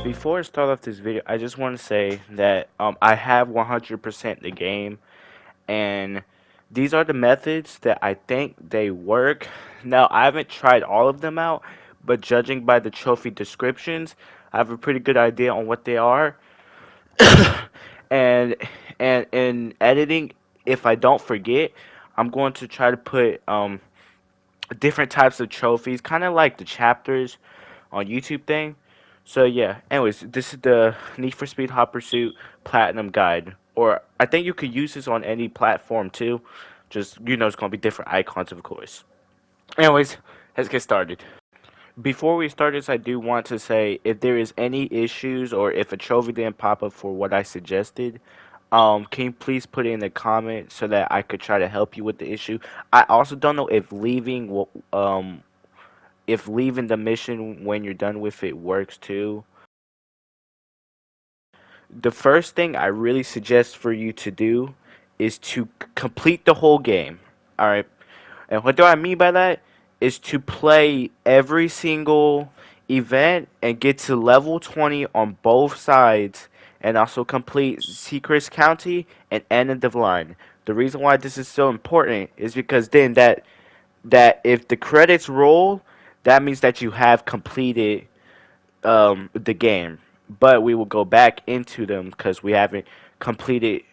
Before I start off this video, I just want to say that I have 100% the game, and these are the methods that I think they work. Now, I haven't tried all of them out, but judging by the trophy descriptions, I have a pretty good idea on what they are. and and in editing, if I don't forget, I'm going to try to put different types of trophies, kind of like the chapters on YouTube thing. So yeah, anyways, this is the Need for Speed Hot Pursuit Platinum Guide. Or I think you could use this on any platform too. Just it's gonna be different icons of course. Anyways, let's get started. Before we start this, I do want to say if there is any issues or if a trophy didn't pop up for what I suggested, can you please put it in the comment so that I could try to help you with the issue. I also don't know if leaving the mission when you're done with it works too. The first thing I really suggest for you to do is to complete the whole game. All right. And what do I mean by that? Is to play every single event and get to level 20 on both sides and also complete Secrets County and End of the Line. The reason why this is so important is because then that if the credits roll, that means that you have completed the game. But we will go back into them because we haven't completed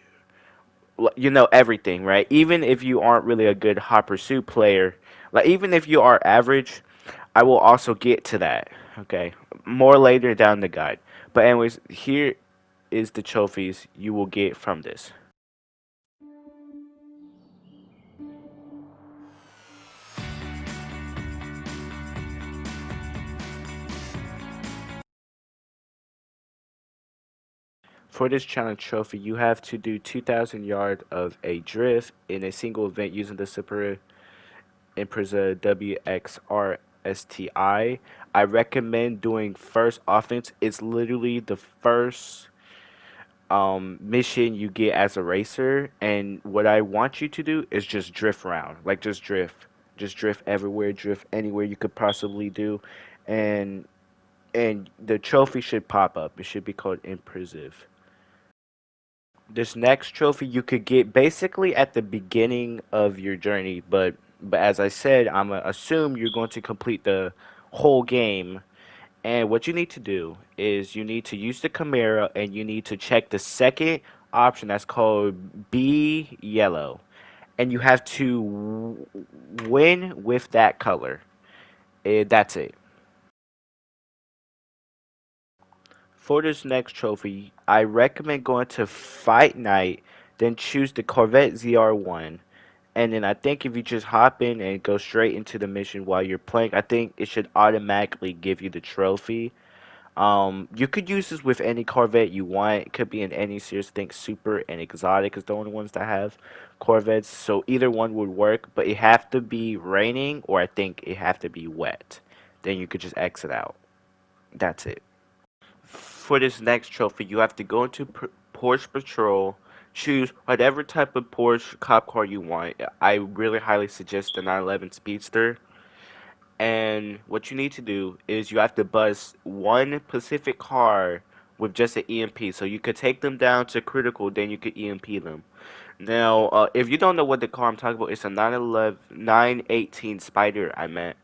everything, right? Even if you aren't really a good hot pursuit player, like even if you are average, I will also get to that. Okay, more later down the guide. But anyways, here is the trophies you will get from this. For this challenge trophy, you have to do 2,000 yards of a drift in a single event using the Super Impreza WXRSTI. I recommend doing first offense. It's literally the first mission you get as a racer, and what I want you to do is just drift around, like just drift everywhere, drift anywhere you could possibly do, and the trophy should pop up. It should be called Impressive. This next trophy you could get basically at the beginning of your journey, but as I said, I'm gonna assume you're going to complete the whole game. And what you need to do is you need to use the camera and you need to check the second option that's called B yellow. And you have to win with that color. That's it. For this next trophy, I recommend going to Fight Night, then choose the Corvette ZR1. And then I think if you just hop in and go straight into the mission while you're playing, I think it should automatically give you the trophy. You could use this with any Corvette you want. It could be in any series. I think Super and Exotic is the only ones that have Corvettes. So either one would work, but it have to be raining or I think it have to be wet. Then you could just exit out. That's it. For this next trophy, you have to go into Porsche Patrol, choose whatever type of Porsche cop car you want. I really highly suggest the 911 Speedster. And what you need to do is you have to bust one Pacific car with just an EMP. So you could take them down to critical, then you could EMP them. Now, if you don't know what the car I'm talking about, it's a 911, 918 Spider, I meant.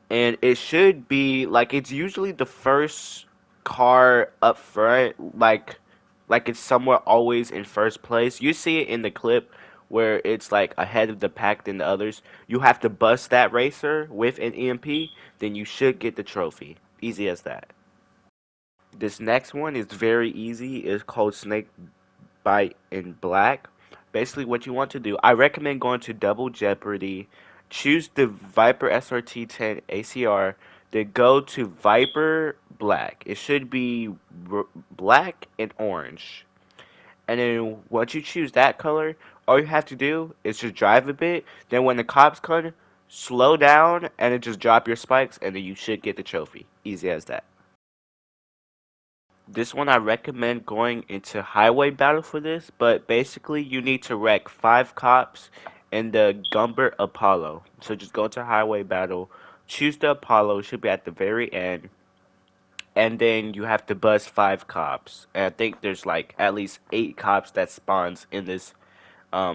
And it should be, like, it's usually the first car up front, like it's somewhere always in first place. You see it in the clip where it's like ahead of the pack than the others. You have to bust that racer with an EMP, then you should get the trophy. Easy as that. This next one is very easy. It's called Snake Bite in Black. Basically, what you want to do, I recommend going to Double Jeopardy, choose the Viper SRT10 ACR, then go to Viper Black. It should be black and orange. And then once you choose that color, all you have to do is just drive a bit. Then when the cops come, slow down and then just drop your spikes, and then you should get the trophy. Easy as that. This one I recommend going into highway battle for this, but basically you need to wreck 5 cops in the Gumbert Apollo. So just go to highway battle, choose the Apollo, it should be at the very end, and then you have to bust 5 cops. And I think there's like at least 8 cops that spawns in this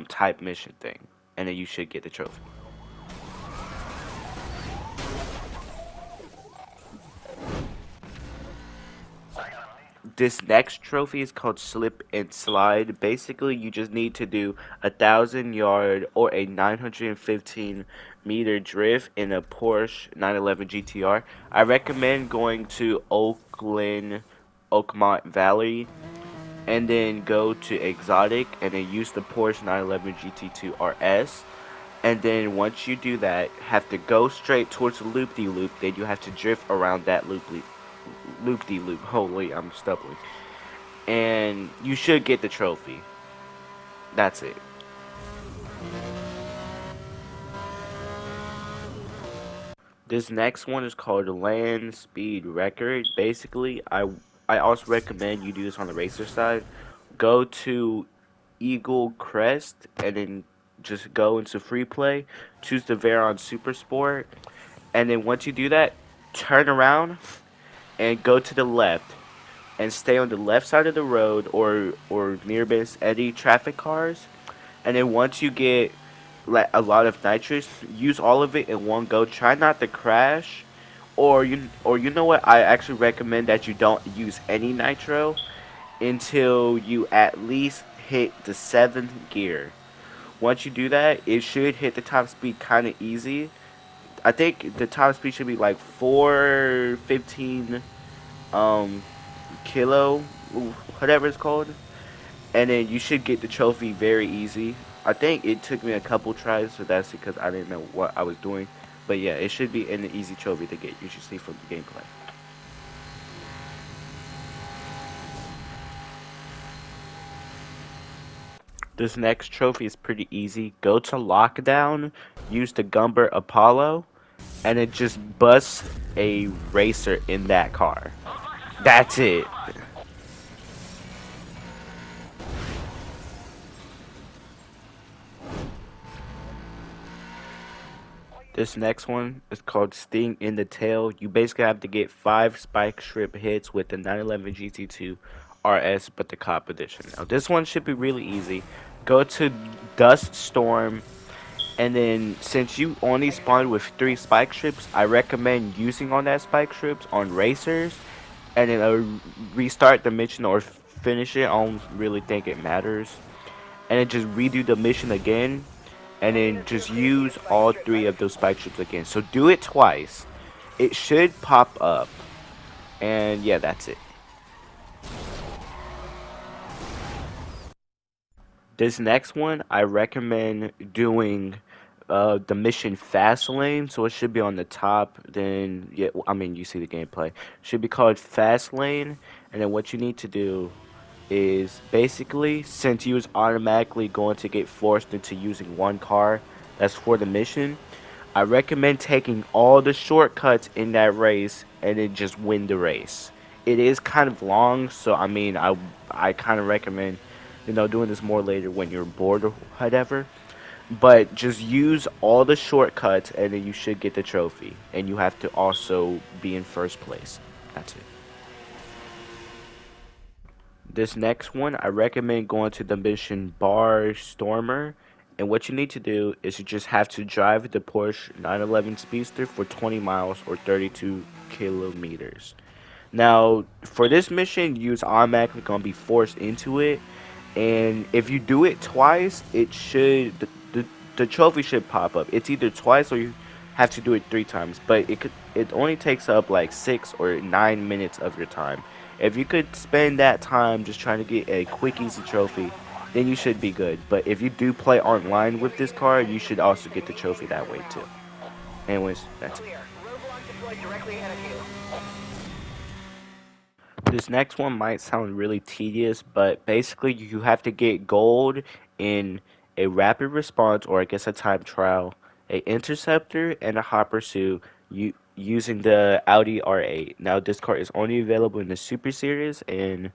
type mission thing, and then you should get the trophy. This next trophy is called Slip and Slide. Basically, you just need to do 1,000 yard or a 915 meter drift in a Porsche 911 GTR. I recommend going to Oakmont Valley, and then go to Exotic, and then use the Porsche 911 GT2 RS. And then once you do that, have to go straight towards the loop de loop. Then you have to drift around that loop de loop. Holy, I'm stumbling. And you should get the trophy. That's it. This next one is called Land Speed Record. Basically, I also recommend you do this on the racer side. Go to Eagle Crest, and then just go into free play. Choose the Veron Super Sport, and then once you do that, turn around and go to the left and stay on the left side of the road, or nearby any traffic cars. And then once you get like a lot of nitrous, use all of it in one go. Try not to crash, or you know what? I actually recommend that you don't use any nitro until you at least hit the seventh gear. Once you do that, it should hit the top speed kind of easy. I think the top speed should be like 415 um kilo, whatever it's called, and then you should get the trophy very easy. I think it took me a couple tries, so that's because I didn't know what I was doing. But yeah, it should be an easy trophy to get. You should see from the gameplay. This next trophy is pretty easy. Go to Lockdown, use the Gumber Apollo, and it just busts a racer in that car. That's it. This next one is called Sting in the Tail. You basically have to get 5 spike strip hits with the 911 GT2 RS, but the cop edition. Now, this one should be really easy. Go to Dust Storm, and then since you only spawn with 3 spike strips, I recommend using on that spike strips on racers, and then restart the mission or finish it. I don't really think it matters. And then just redo the mission again, and then just use all 3 of those spike strips again. So do it twice. It should pop up. And yeah, that's it. This next one, I recommend doing the mission Fast Lane. So it should be on the top. Then, yeah, I mean, you see the gameplay. Should be called Fast Lane. And then what you need to do is basically, since you was automatically going to get forced into using one car that's for the mission, I recommend taking all the shortcuts in that race and then just win the race. It is kind of long, so I mean, I kind of recommend, doing this more later when you're bored or whatever. But just use all the shortcuts, and then you should get the trophy. And you have to also be in first place. That's it. This next one, I recommend going to the mission Bar Stormer. And what you need to do is you just have to drive the Porsche 911 Speedster for 20 miles or 32 kilometers. Now, for this mission, you're automatically going to be forced into it. And if you do it twice, the trophy should pop up. It's either twice or you have to do it 3 times. But it only takes up like 6 or 9 minutes of your time. If you could spend that time just trying to get a quick, easy trophy, then you should be good. But if you do play online with this card, you should also get the trophy that way too. Anyways, that's it. This next one might sound really tedious, but basically you have to get gold in a rapid response, or I guess a time trial, a interceptor, and a hot pursuit using the Audi R8. Now this card is only available in the Super Series, and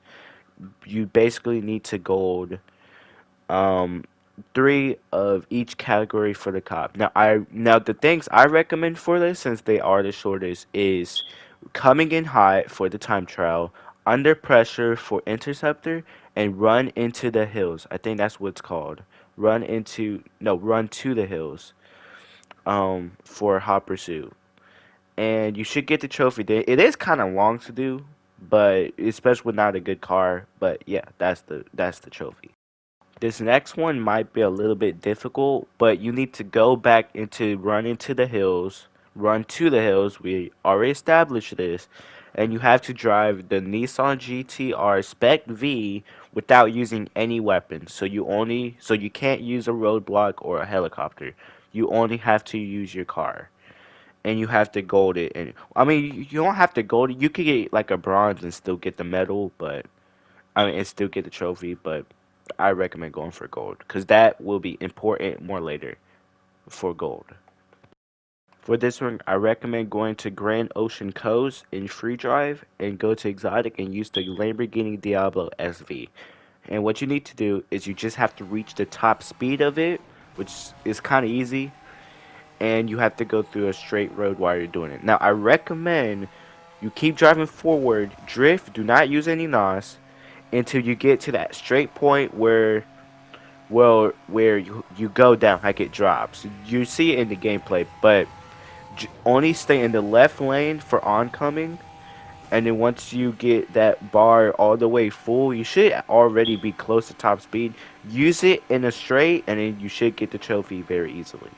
you basically need to gold um 3 of each category for the cop. Now the things I recommend for this, since they are the shortest, is coming in hot for the time trial, under pressure for interceptor, and run into the hills. I think that's what it's called. Run to the hills. For hot pursuit, and you should get the trophy. It is kind of long to do, but especially with not a good car. But yeah, that's the trophy. This next one might be a little bit difficult, but you need to go back into run into the hills, run to the hills. We already established this, and you have to drive the Nissan GTR Spec V without using any weapons. So you can't use a roadblock or a helicopter. You only have to use your car, and you have to gold it. And I mean, you don't have to gold it. You could get like a bronze and still get the medal, but I mean, and still get the trophy, but I recommend going for gold because that will be important more later for gold. For this one, I recommend going to Grand Ocean Coast in free drive and go to exotic and use the Lamborghini Diablo SV. And what you need to do is you just have to reach the top speed of it, which is kind of easy, and you have to go through a straight road while you're doing it. Now, I recommend you keep driving forward, drift, do not use any NOS until you get to that straight point where you go down like it drops. You see it in the gameplay, but only stay in the left lane for oncoming, and then once you get that bar all the way full, you should already be close to top speed. Use it in a straight, and then you should get the trophy very easily.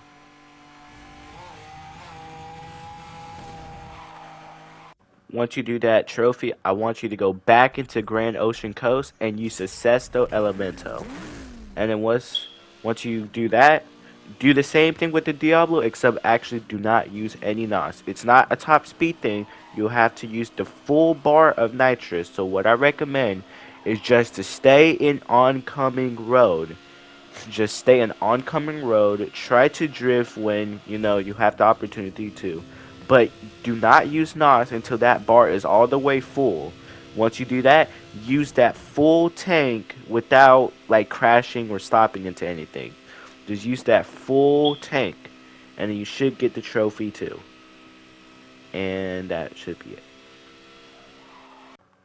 Once you do that trophy, I want you to go back into Grand Ocean Coast and use the Sesto Elemento. And then once you do that, do the same thing with the Diablo, except actually do not use any NOS. It's not a top speed thing. You'll have to use the full bar of nitrous. So what I recommend is just to stay in oncoming road. Just stay in oncoming road. Try to drift when you have the opportunity to, but do not use NOS until that bar is all the way full. Once you do that, use that full tank without like crashing or stopping into anything. Just use that full tank, and then you should get the trophy too. And that should be it.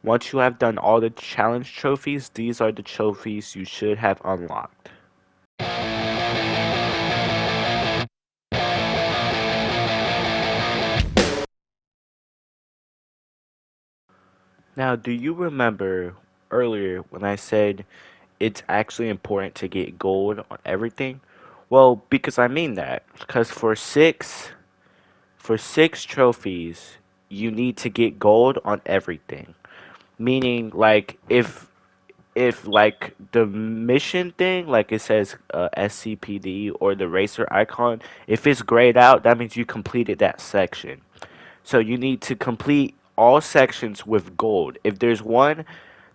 Once you have done all the challenge trophies, these are the trophies you should have unlocked. Now, do you remember earlier when I said it's actually important to get gold on everything? Well, because I mean that. Because for six trophies, you need to get gold on everything. Meaning, like if like the mission thing, like it says SCPD or the racer icon, if it's grayed out, that means you completed that section. So you need to complete all sections with gold. If there's one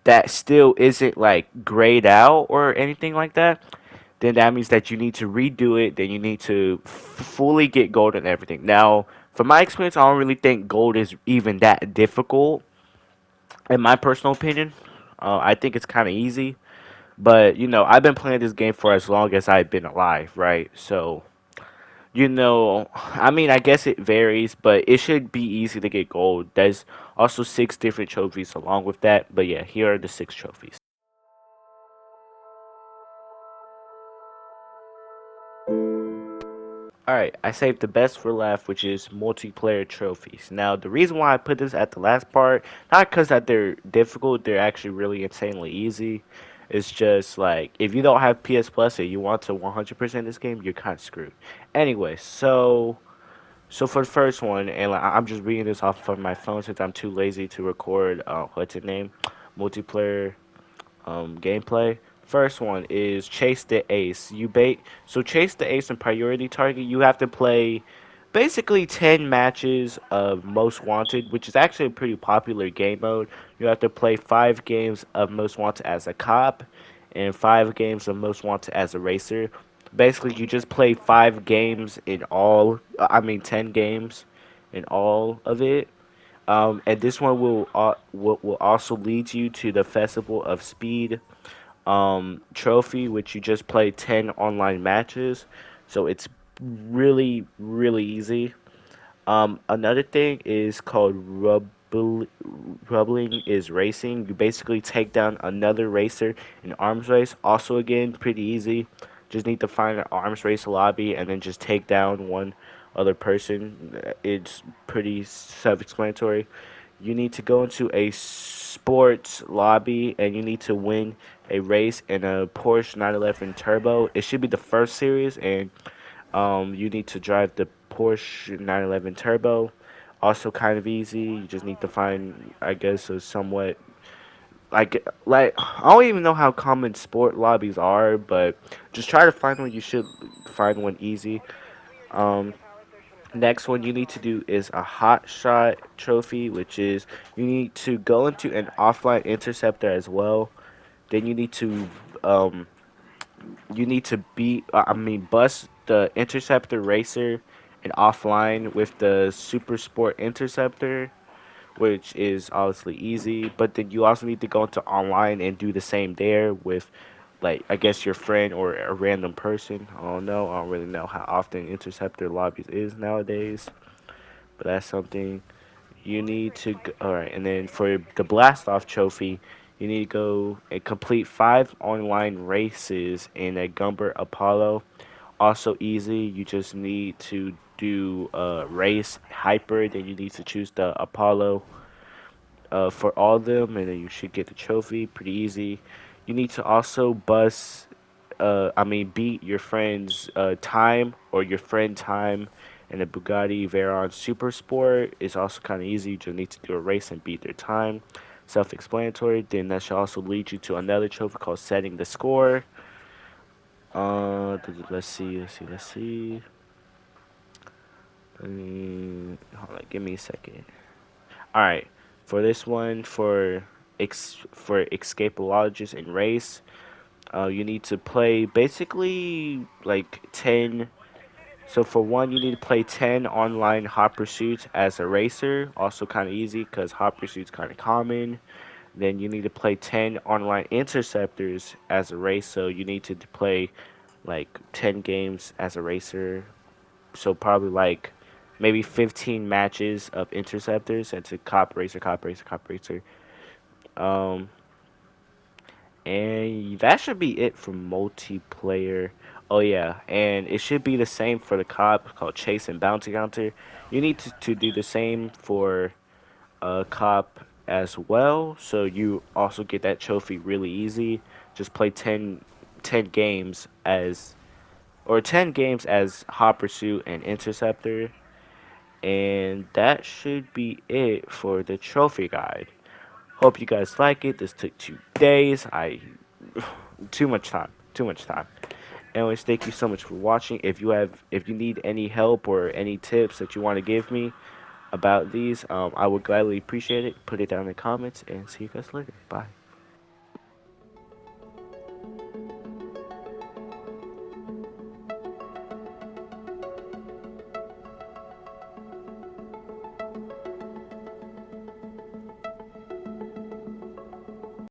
that still isn't like grayed out or anything like that, then that means that you need to redo it. Then you need to fully get gold and everything. Now, from my experience, I don't really think gold is even that difficult. In my personal opinion, I think it's kind of easy. But I've been playing this game for as long as I've been alive, right? So I mean, I guess it varies, but it should be easy to get gold. There's also six different trophies along with that. But yeah, here are the six trophies. Alright, I saved the best for last, which is multiplayer trophies. Now, the reason why I put this at the last part, not because that they're difficult, they're actually really insanely easy. It's just like, if you don't have PS Plus and you want to 100% this game, you're kind of screwed. Anyway, so for the first one, and like, I'm just reading this off of my phone since I'm too lazy to record, what's it name? Multiplayer gameplay. First one is chase the ace. So chase the ace and priority target. You have to play basically 10 matches of Most Wanted, which is actually a pretty popular game mode. You have to play 5 games of Most Wanted as a cop and 5 games of Most Wanted as a racer. Basically, you just play 5 games in all. I mean, 10 games in all of it. And this one will also lead you to the Festival of Speed trophy, which you just play 10 online matches. So it's really, really easy. Another thing is called bubbling is racing. You basically take down another racer in arms race. Also, again, pretty easy. Just need to find an arms race lobby and then just take down one other person. It's pretty self-explanatory. You need to go into a sports lobby and you need to win a race in a Porsche 911 Turbo. It should be the first series, and you need to drive the Porsche 911 Turbo. Also, kind of easy. You just need to find, I guess, a somewhat like I don't even know how common sport lobbies are, but just try to find one. You should find one easy. Um, Next one you need to do is a hot shot trophy, which is you need to go into an offline interceptor as well. Then um, you need to beat, bust the interceptor racer and offline with the super sport interceptor, which is obviously easy. But then you also need to go into online and do the same there with, like, I guess your friend or a random person. I don't know. I don't really know how often interceptor lobbies is nowadays, but that's something you need to. All right, and then for the blast off trophy, you need to go and complete 5 online races in a Gumber Apollo. Also easy. You just need to do a race hyper. Then you need to choose the Apollo for all of them, and then you should get the trophy. Pretty easy. You need to also beat your friend's time or your friend time in a Bugatti Veyron Super Sport. It's also kind of easy. You just need to do a race and beat their time. Self-explanatory. Then that should also lead you to another trophy called setting the score. Let's see. Hold on, give me a second. All right, for this one, for escapologist and race, you need to play basically like 10. So for one, you need to play 10 online hot pursuits as a racer. Also kind of easy because hot pursuits kind of common. Then you need to play 10 online interceptors as a race. So you need to play like 10 games as a racer. So probably like maybe 15 matches of interceptors and to cop racer, cop racer, cop racer. Um, and that should be it for multiplayer. Oh yeah, and it should be the same for the cop called Chase and Bounty Hunter. You need to do the same for cop as well, so you also get that trophy really easy. Just play 10 games as or 10 games as Hot Pursuit and Interceptor, and that should be it for the trophy guide. Hope you guys like it. This took 2 days. Too much time. Too much time. Anyways, thank you so much for watching. If you need any help or any tips that you want to give me about these, I would gladly appreciate it. Put it down in the comments and see you guys later. Bye.